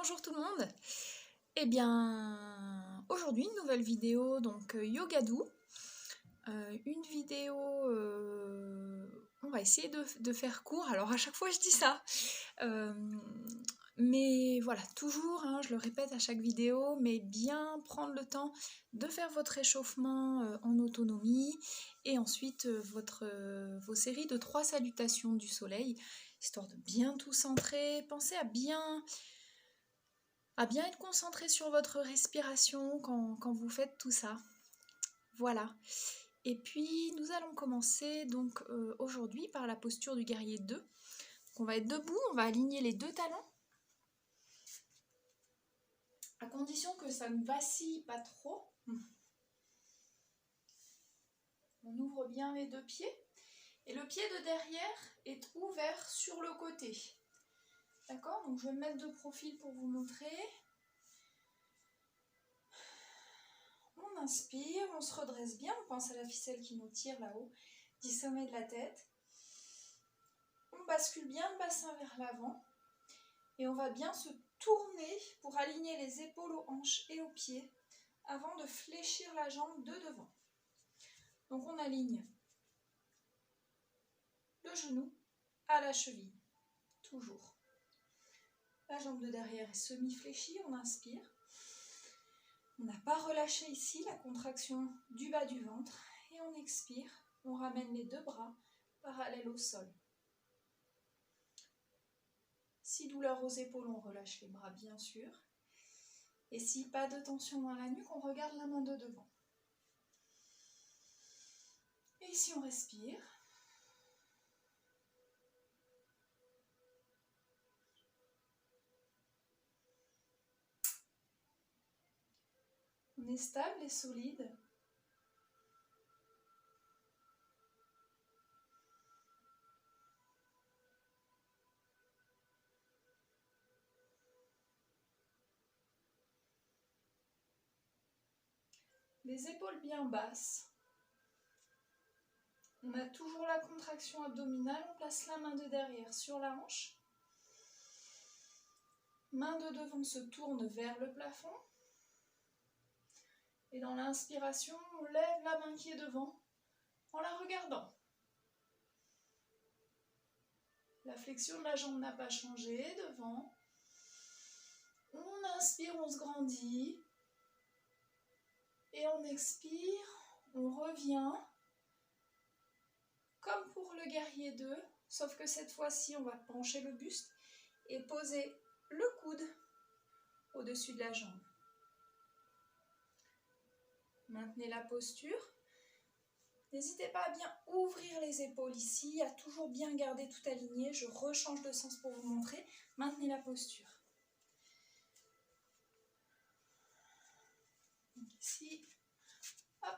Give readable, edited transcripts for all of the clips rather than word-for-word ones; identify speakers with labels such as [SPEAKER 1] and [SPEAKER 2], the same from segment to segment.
[SPEAKER 1] Bonjour tout le monde. Eh bien, aujourd'hui une nouvelle vidéo, donc yoga doux. Une vidéo, on va essayer de faire court. Alors à chaque fois je dis ça, mais voilà, toujours, hein, je le répète à chaque vidéo, mais bien prendre le temps de faire votre échauffement en autonomie et ensuite vos séries de 3 salutations du soleil, histoire de bien tout centrer. Pensez à bien être concentré sur votre respiration quand vous faites tout ça. Voilà. Et puis nous allons commencer donc aujourd'hui par la posture du guerrier 2. Donc, on va être debout, on va aligner les deux talons, à condition que ça ne vacille pas trop. On ouvre bien les deux pieds et le pied de derrière est ouvert sur le côté. D'accord? Donc je vais me mettre de profil pour vous montrer. On inspire, on se redresse bien, on pense à la ficelle qui nous tire là-haut, du sommet de la tête. On bascule bien le bassin vers l'avant et on va bien se tourner pour aligner les épaules aux hanches et aux pieds avant de fléchir la jambe de devant. Donc on aligne le genou à la cheville, toujours. La jambe de derrière est semi-fléchie, on inspire. On n'a pas relâché ici la contraction du bas du ventre et on expire. On ramène les deux bras parallèles au sol. Si douleur aux épaules, on relâche les bras bien sûr. Et si pas de tension dans la nuque, on regarde la main de devant. Et ici on respire. On est stable et solide. Les épaules bien basses. On a toujours la contraction abdominale. On place la main de derrière sur la hanche. Main de devant se tourne vers le plafond. Et dans l'inspiration, on lève la main qui est devant en la regardant. La flexion de la jambe n'a pas changé devant. On inspire, on se grandit. Et on expire, on revient. Comme pour le guerrier 2, sauf que cette fois-ci, on va pencher le buste et poser le coude au-dessus de la jambe. Maintenez la posture. N'hésitez pas à bien ouvrir les épaules ici, à toujours bien garder tout aligné. Je rechange de sens pour vous montrer. Maintenez la posture. Donc ici, hop.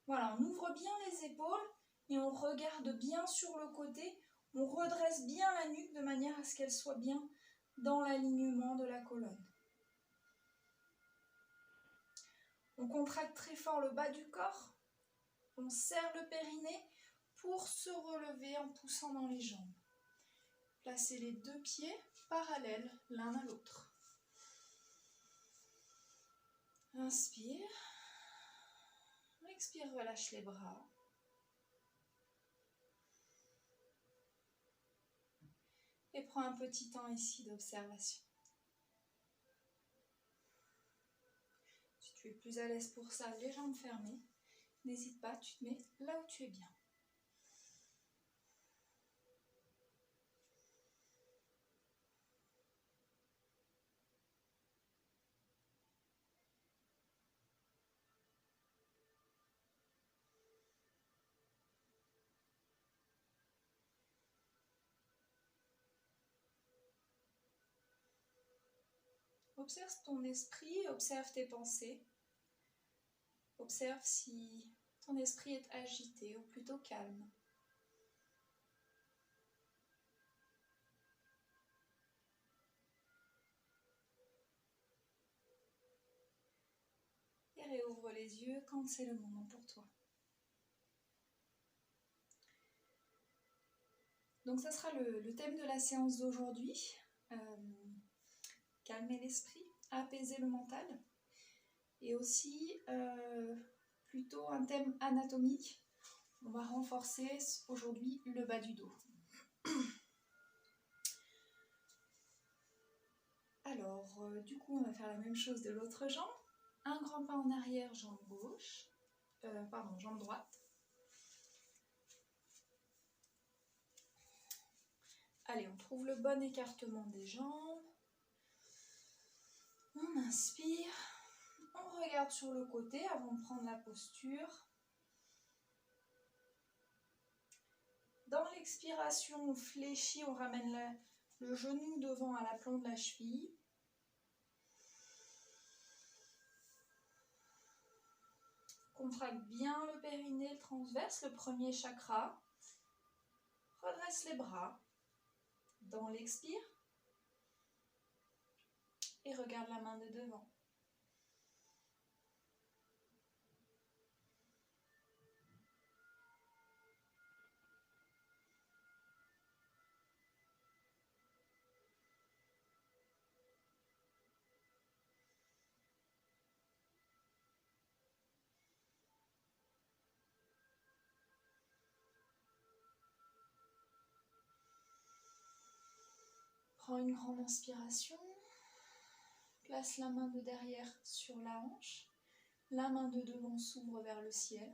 [SPEAKER 1] Voilà, on ouvre bien les épaules et on regarde bien sur le côté. On redresse bien la nuque de manière à ce qu'elle soit bien dans l'alignement de la colonne. On contracte très fort le bas du corps. On serre le périnée pour se relever en poussant dans les jambes. Placez les deux pieds parallèles l'un à l'autre. Inspire. Expire, relâche les bras. Et prends un petit temps ici d'observation. Si tu es plus à l'aise pour ça, les jambes fermées, n'hésite pas, tu te mets là où tu es bien. Observe ton esprit, observe tes pensées. Observe si ton esprit est agité ou plutôt calme. Et réouvre les yeux quand c'est le moment pour toi. Donc ça sera le thème de la séance d'aujourd'hui. Calmer l'esprit, apaiser le mental. Et aussi plutôt un thème anatomique. On va renforcer aujourd'hui le bas du dos. Alors, du coup, on va faire la même chose de l'autre jambe. Un grand pas en arrière, jambe gauche. Jambe droite. Allez, on trouve le bon écartement des jambes. On inspire. On regarde sur le côté avant de prendre la posture. Dans l'expiration, on fléchit, on ramène le genou devant à l'aplomb de la cheville. Contracte bien le périnée, le transverse, le premier chakra. Redresse les bras. Dans l'expire. Et regarde la main de devant. Prends une grande inspiration. Place la main de derrière sur la hanche. La main de devant s'ouvre vers le ciel.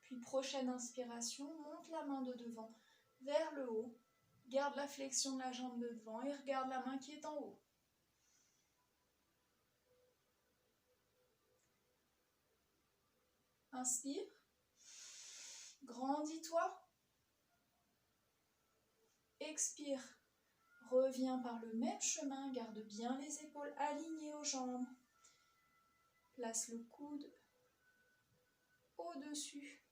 [SPEAKER 1] Puis prochaine inspiration, monte la main de devant vers le haut. Garde la flexion de la jambe de devant et regarde la main qui est en haut. Inspire. Grandis-toi. Expire. Reviens par le même chemin. Garde bien les épaules alignées aux jambes. Place le coude au-dessus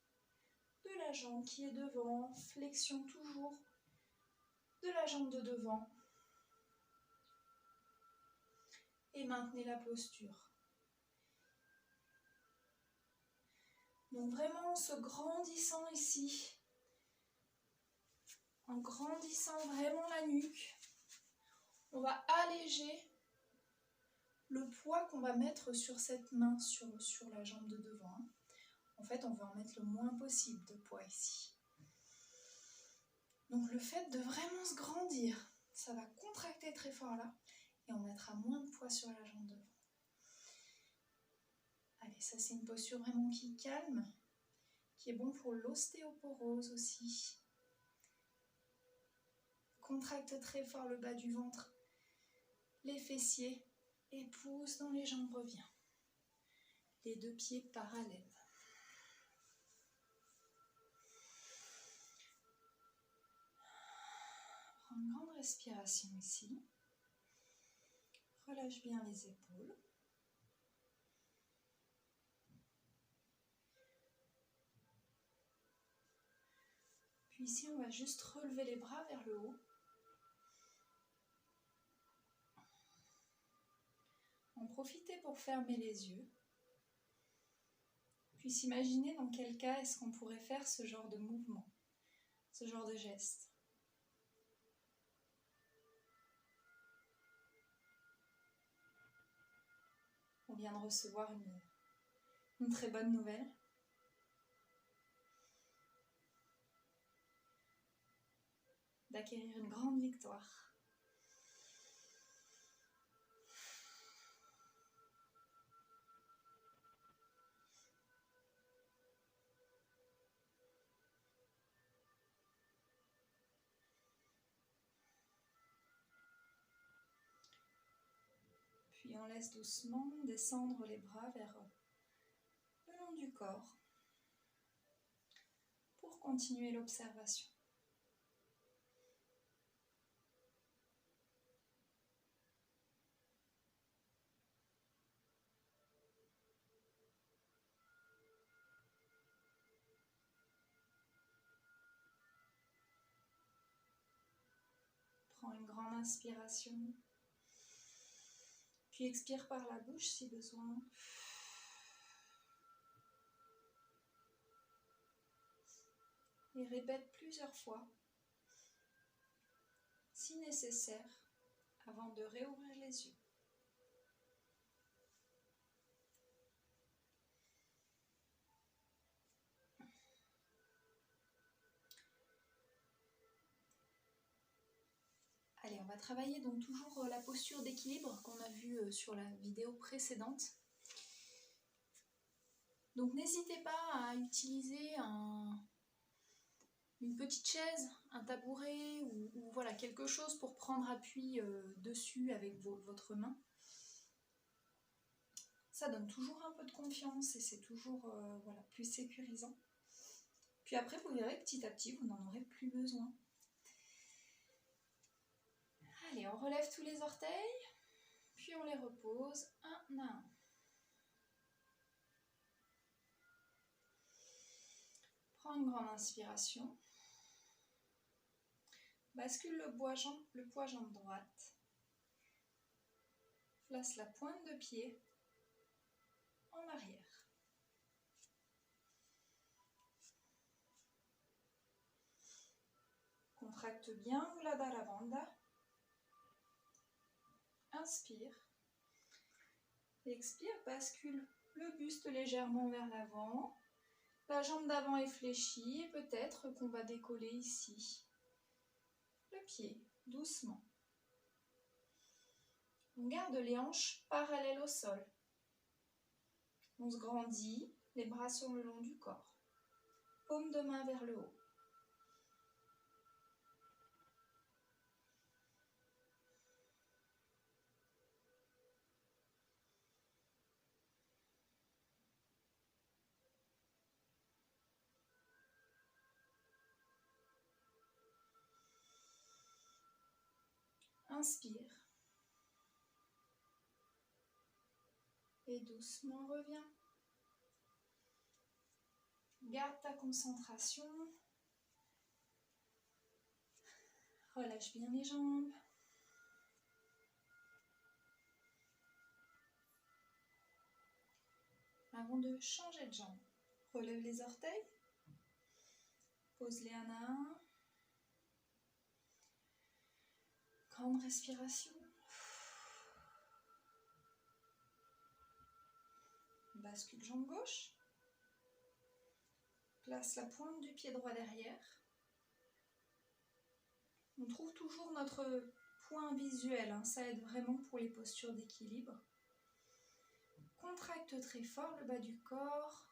[SPEAKER 1] de la jambe qui est devant. Flexion toujours de la jambe de devant. Et maintenez la posture. Donc vraiment en se grandissant ici, en grandissant vraiment la nuque, on va alléger le poids qu'on va mettre sur cette main, sur la jambe de devant. En fait, on va en mettre le moins possible de poids ici. Donc le fait de vraiment se grandir, ça va contracter très fort là, et on mettra moins de poids sur la jambe de devant. Allez, ça c'est une posture vraiment qui calme, qui est bon pour l'ostéoporose aussi. Contracte très fort le bas du ventre, les fessiers, et pousse dans les jambes, reviens. Les deux pieds parallèles. Prends une grande respiration ici. Relâche bien les épaules. Puis ici, on va juste relever les bras vers le haut. En profiter pour fermer les yeux. Puis s'imaginer dans quel cas est-ce qu'on pourrait faire ce genre de mouvement, ce genre de geste. On vient de recevoir une très bonne nouvelle. D'acquérir une grande victoire. Puis on laisse doucement descendre les bras vers le long du corps pour continuer l'observation. Prends une grande inspiration, puis expire par la bouche si besoin. Et les répète plusieurs fois, si nécessaire, avant de réouvrir les yeux. Allez, on va travailler donc toujours la posture d'équilibre qu'on a vue sur la vidéo précédente. Donc n'hésitez pas à utiliser une petite chaise, un tabouret ou voilà, quelque chose pour prendre appui dessus avec votre main. Ça donne toujours un peu de confiance et c'est toujours voilà, plus sécurisant. Puis après, vous verrez que petit à petit, vous n'en aurez plus besoin. Allez, on relève tous les orteils, puis on les repose un à un. Prends une grande inspiration. Bascule le poids jambe droite. Place la pointe de pied en arrière. Contracte bien Uladara Bandha. Inspire. Expire, bascule le buste légèrement vers l'avant. La jambe d'avant est fléchie et peut-être qu'on va décoller ici. Le pied, doucement. On garde les hanches parallèles au sol. On se grandit, les bras sur le long du corps. Paume de main vers le haut. Inspire. Et doucement reviens. Garde ta concentration. Relâche bien les jambes. Avant de changer de jambe, relève les orteils. Pose-les un à un. Grande respiration. Bascule jambe gauche. Place la pointe du pied droit derrière. On trouve toujours notre point visuel, hein. Ça aide vraiment pour les postures d'équilibre. Contracte très fort le bas du corps.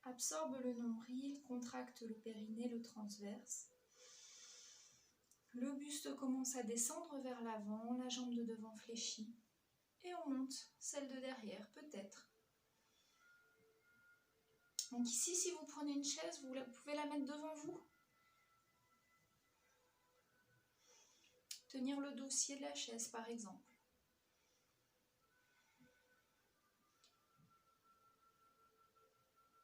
[SPEAKER 1] Absorbe le nombril, contracte le périnée, le transverse. Le buste commence à descendre vers l'avant, la jambe de devant fléchit. Et on monte celle de derrière, peut-être. Donc ici, si vous prenez une chaise, vous pouvez la mettre devant vous. Tenir le dossier de la chaise, par exemple.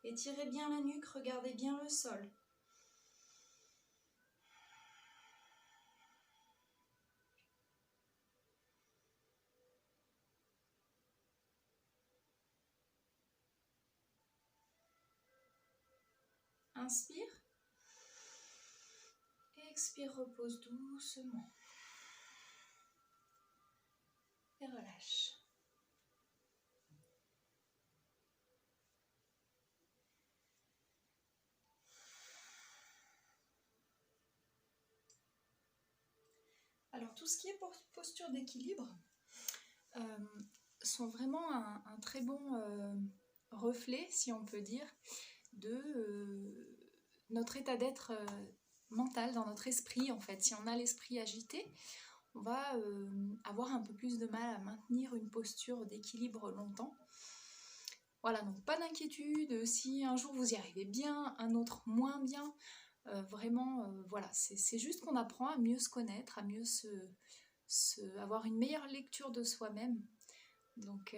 [SPEAKER 1] Étirez bien la nuque, regardez bien le sol. Inspire. Expire, repose doucement. Et relâche. Alors tout ce qui est posture d'équilibre sont vraiment un très bon reflet, si on peut dire, de notre état d'être mental, dans notre esprit en fait. Si on a l'esprit agité, on va avoir un peu plus de mal à maintenir une posture d'équilibre longtemps. Voilà, donc pas d'inquiétude, si un jour vous y arrivez bien, un autre moins bien, vraiment, voilà, c'est juste qu'on apprend à mieux se connaître, à mieux avoir une meilleure lecture de soi-même. Donc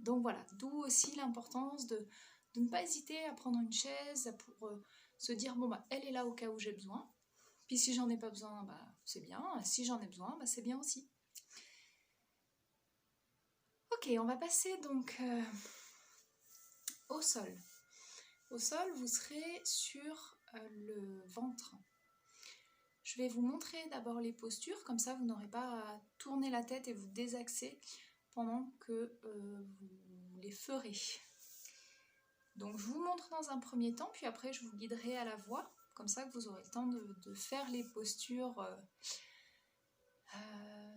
[SPEAKER 1] voilà, d'où aussi l'importance de ne pas hésiter à prendre une chaise pour se dire, bon, bah, elle est là au cas où j'ai besoin. Puis si j'en ai pas besoin, bah, c'est bien. Si j'en ai besoin, bah, c'est bien aussi. Ok, on va passer donc au sol. Au sol, vous serez sur le ventre. Je vais vous montrer d'abord les postures, comme ça vous n'aurez pas à tourner la tête et vous désaxer pendant que vous les ferez. Donc je vous montre dans un premier temps, puis après je vous guiderai à la voix, comme ça que vous aurez le temps de faire les postures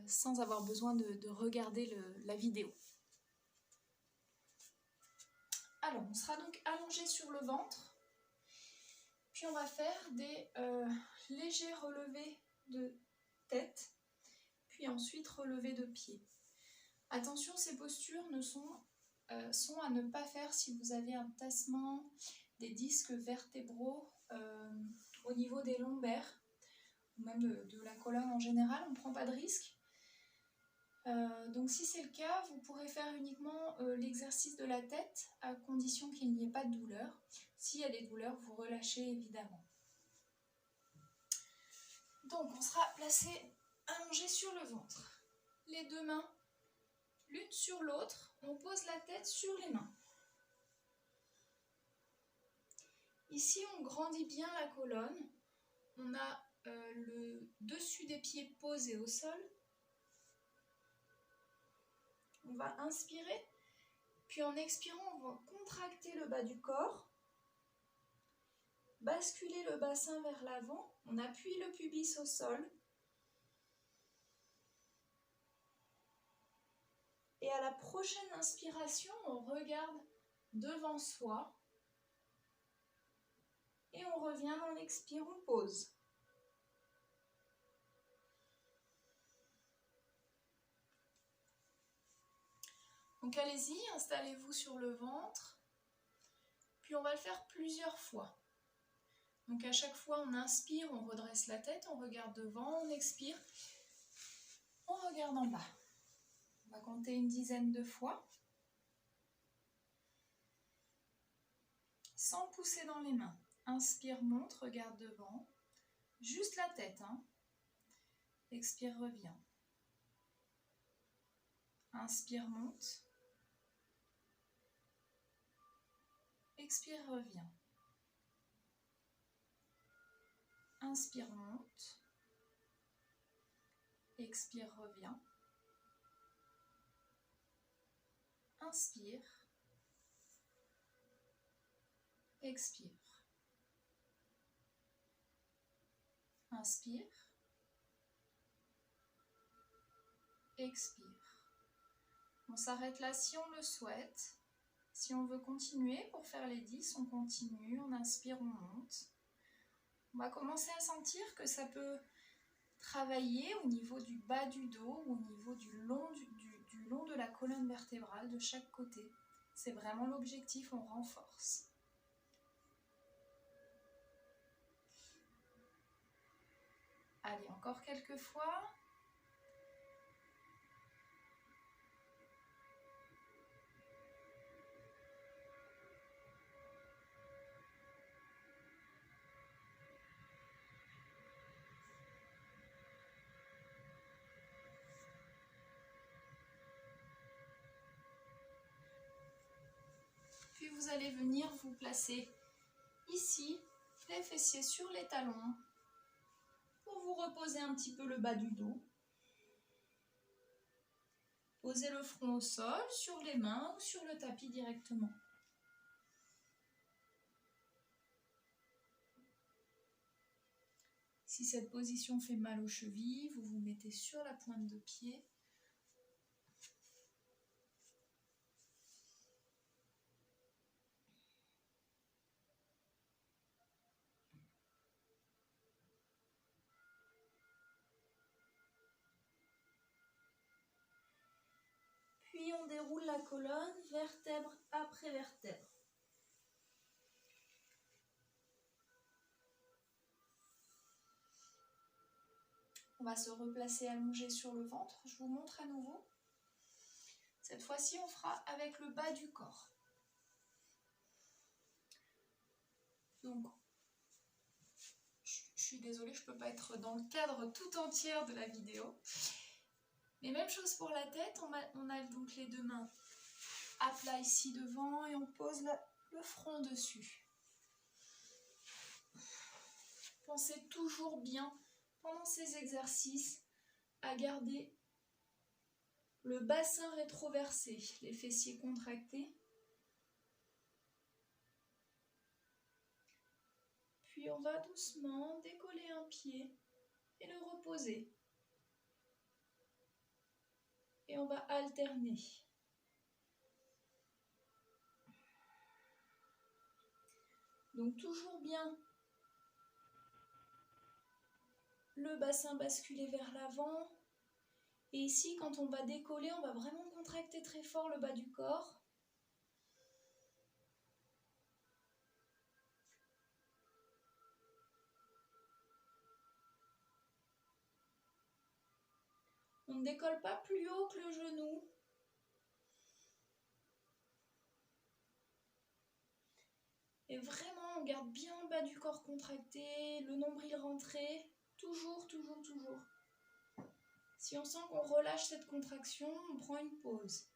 [SPEAKER 1] sans avoir besoin de regarder la vidéo. Alors on sera donc allongé sur le ventre, puis on va faire des légers relevés de tête, puis ensuite relevés de pied. Attention, ces postures sont à ne pas faire si vous avez un tassement des disques vertébraux au niveau des lombaires, ou même de la colonne en général, on ne prend pas de risque. Donc si c'est le cas, vous pourrez faire uniquement l'exercice de la tête à condition qu'il n'y ait pas de douleur. S'il y a des douleurs, vous relâchez évidemment. Donc on sera placé allongé sur le ventre. Les deux mains l'une sur l'autre, on pose la tête sur les mains. Ici, on grandit bien la colonne. On a le dessus des pieds posé au sol. On va inspirer, puis en expirant, on va contracter le bas du corps, basculer le bassin vers l'avant, on appuie le pubis au sol. Et à la prochaine inspiration, on regarde devant soi. Et on revient dans l'expire, on pose. Donc allez-y, installez-vous sur le ventre. Puis on va le faire plusieurs fois. Donc à chaque fois, on inspire, on redresse la tête, on regarde devant, on expire, on regarde en bas. On va compter une dizaine de fois. Sans pousser dans les mains. Inspire, monte, regarde devant. Juste la tête. Expire, reviens. Inspire, monte. Expire, reviens. Inspire, monte. Expire, reviens. Inspire. Expire. Inspire. Expire. On s'arrête là si on le souhaite. Si on veut continuer, pour faire les 10, on continue, on inspire, on monte. On va commencer à sentir que ça peut travailler au niveau du bas du dos ou au niveau du long de la colonne vertébrale de chaque côté. C'est vraiment l'objectif, on renforce. Allez, encore quelques fois. Puis vous allez venir vous placer ici, les fessiers sur les talons, pour vous reposer un petit peu le bas du dos. Posez le front au sol, sur les mains ou sur le tapis directement. Si cette position fait mal aux chevilles, vous vous mettez sur la pointe de pied. Puis on déroule la colonne, vertèbre après vertèbre. On va se replacer allongé sur le ventre. Je vous montre à nouveau. Cette fois-ci, on fera avec le bas du corps. Donc, je suis désolée, je ne peux pas être dans le cadre tout entier de la vidéo. Mais même chose pour la tête, on a donc les deux mains à plat ici devant et on pose le front dessus. Pensez toujours bien, pendant ces exercices, à garder le bassin rétroversé, les fessiers contractés. Puis on va doucement décoller un pied et le reposer. Et on va alterner. Donc toujours bien le bassin basculé vers l'avant. Et ici, quand on va décoller, on va vraiment contracter très fort le bas du corps. On ne décolle pas plus haut que le genou. Et vraiment, on garde bien le bas du corps contracté, le nombril rentré. Toujours, toujours, toujours. Si on sent qu'on relâche cette contraction, on prend une pause.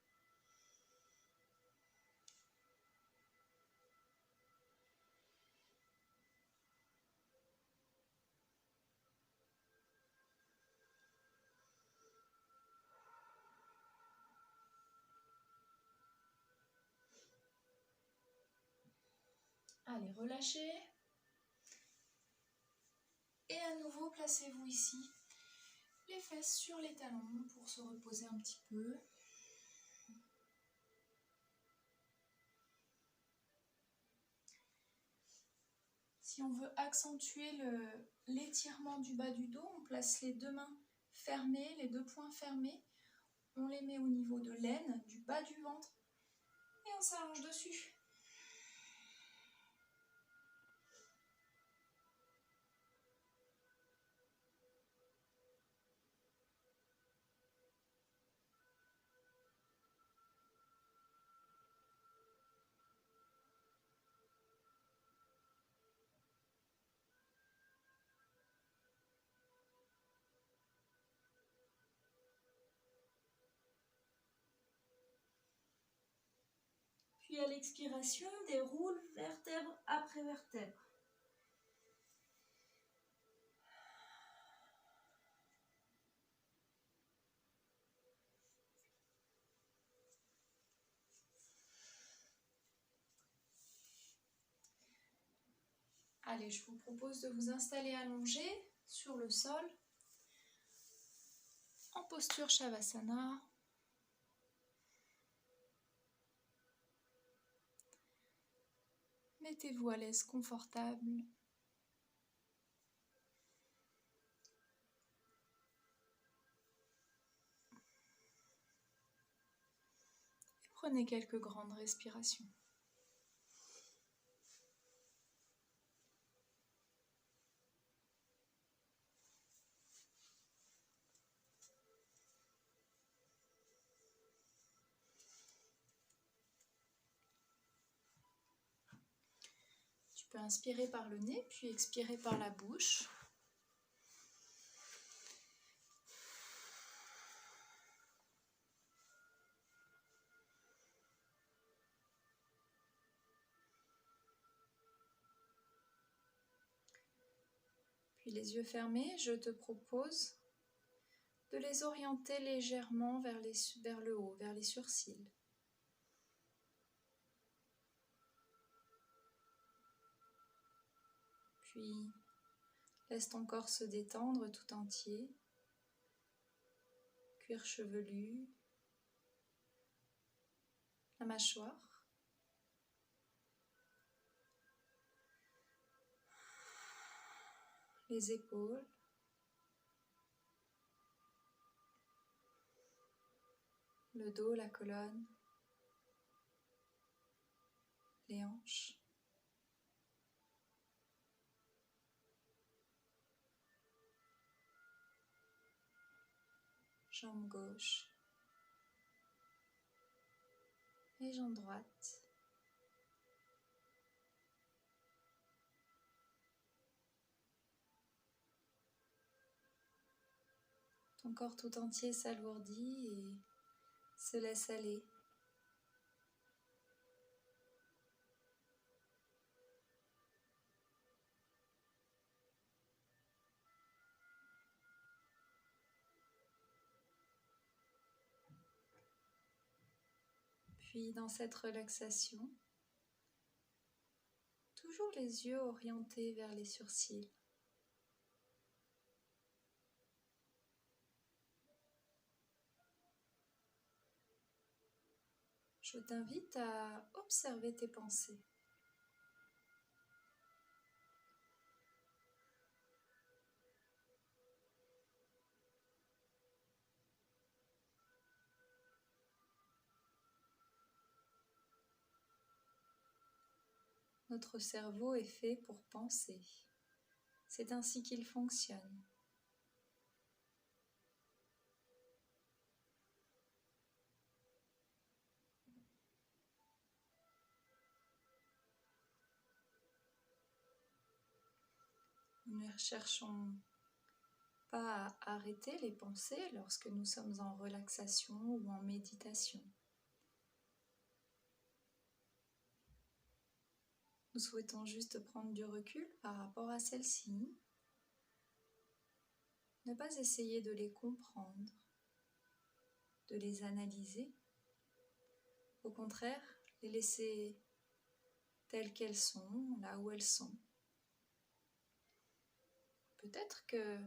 [SPEAKER 1] Allez, relâchez. Et à nouveau, placez-vous ici, les fesses sur les talons pour se reposer un petit peu. Si on veut accentuer l'étirement du bas du dos, on place les deux mains fermées, les deux poings fermés. On les met au niveau de l'aine, du bas du ventre, et on s'allonge dessus. Puis à l'expiration, déroule vertèbre après vertèbre. Allez, je vous propose de vous installer allongé sur le sol, en posture Shavasana. Mettez-vous à l'aise confortable. Et prenez quelques grandes respirations. Tu peux inspirer par le nez, puis expirer par la bouche. Puis les yeux fermés, je te propose de les orienter légèrement vers le haut, vers les sourcils. Puis laisse ton corps se détendre tout entier. Cuir chevelu, la mâchoire. Les épaules. Le dos, la colonne. Les hanches. Jambe gauche et jambe droite. Ton corps tout entier s'alourdit et se laisse aller. Puis dans cette relaxation, toujours les yeux orientés vers les sourcils. Je t'invite à observer tes pensées. Notre cerveau est fait pour penser. C'est ainsi qu'il fonctionne. Nous ne cherchons pas à arrêter les pensées lorsque nous sommes en relaxation ou en méditation. Nous souhaitons juste prendre du recul par rapport à celles-ci, ne pas essayer de les comprendre, de les analyser, au contraire, les laisser telles qu'elles sont, là où elles sont. Peut-être que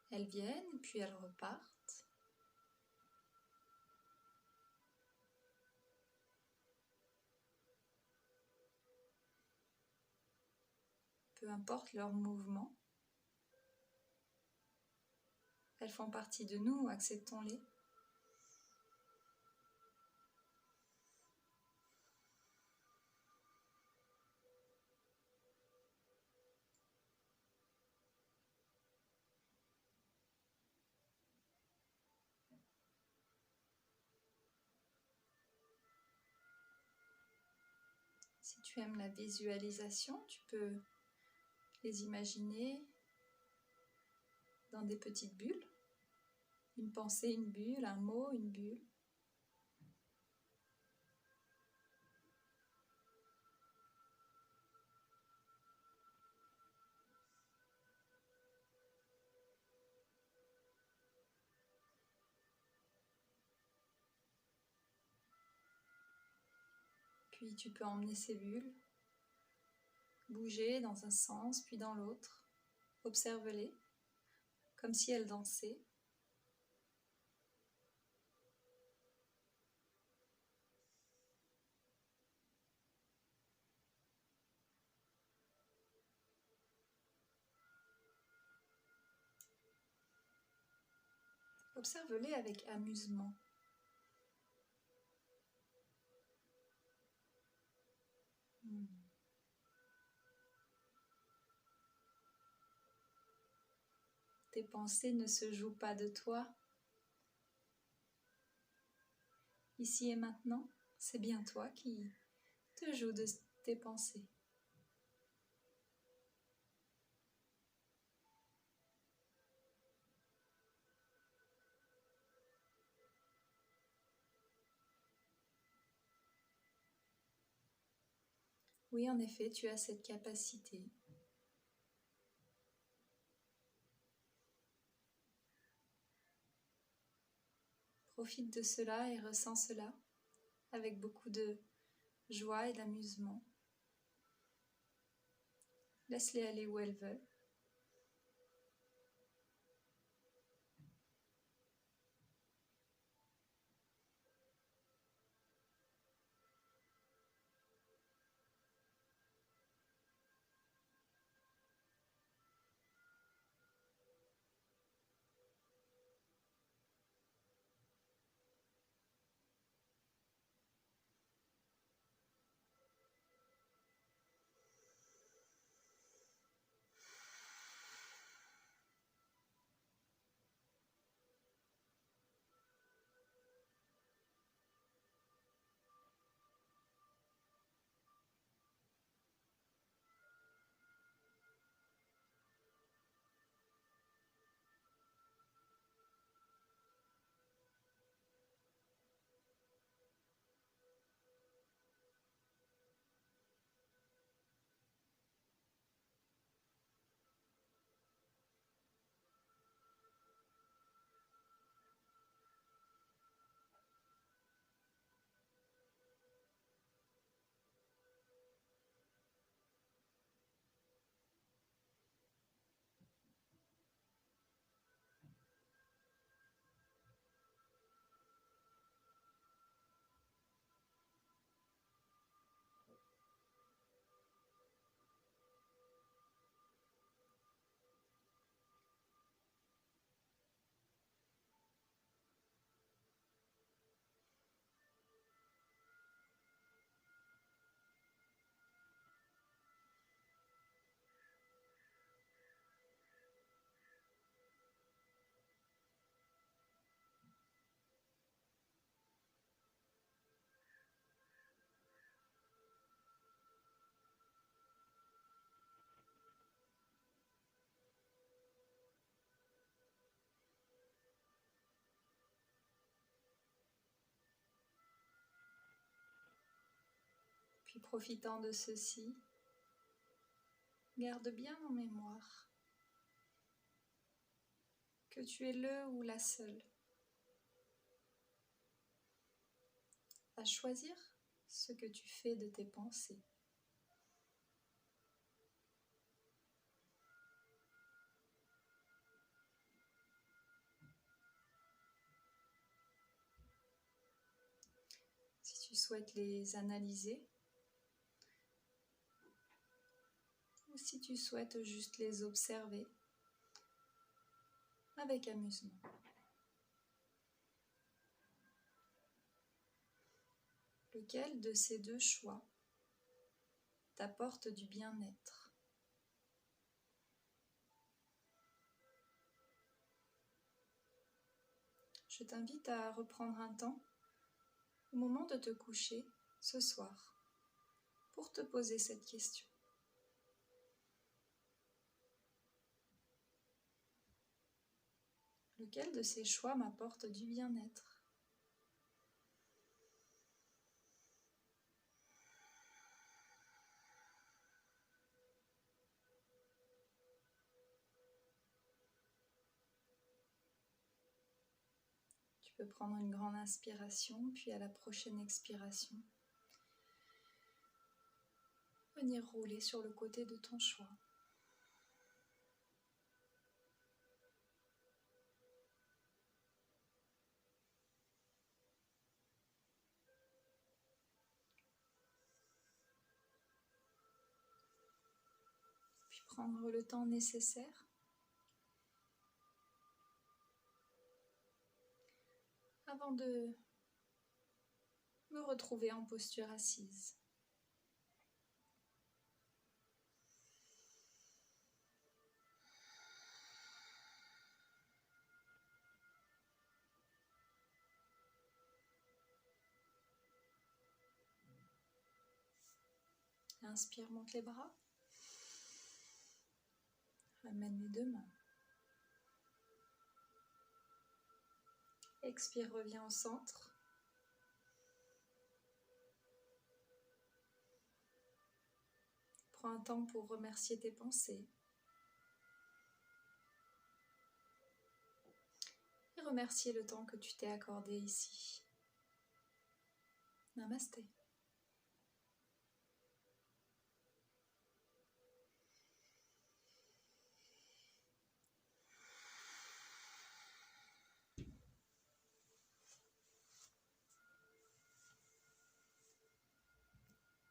[SPEAKER 1] elles viennent puis elles repartent. Peu importe leur mouvement, elles font partie de nous, acceptons-les. Si tu aimes la visualisation, tu peux les imaginer dans des petites bulles. Une pensée, une bulle, un mot, une bulle. Puis tu peux emmener ces bulles, bouger dans un sens puis dans l'autre. Observe-les, comme si elles dansaient. Observe-les avec amusement. Tes pensées ne se jouent pas de toi. Ici et maintenant, c'est bien toi qui te joues de tes pensées. Oui, en effet, tu as cette capacité. Profite de cela et ressens cela avec beaucoup de joie et d'amusement. Laisse-les aller où elles veulent. profitant de ceci, garde bien en mémoire que tu es le ou la seule à choisir ce que tu fais de tes pensées. Si tu souhaites les analyser, ou si tu souhaites juste les observer avec amusement. Lequel de ces deux choix t'apporte du bien-être? Je t'invite à reprendre un temps au moment de te coucher ce soir pour te poser cette question. Lequel de ces choix m'apporte du bien-être? Tu peux prendre une grande inspiration, puis à la prochaine expiration, venir rouler sur le côté de ton choix. Puis prendre le temps nécessaire avant de me retrouver en posture assise. Inspire, monte les bras. Ramène les deux mains. Expire, reviens au centre. Prends un temps pour remercier tes pensées. Et remercier le temps que tu t'es accordé ici. Namasté.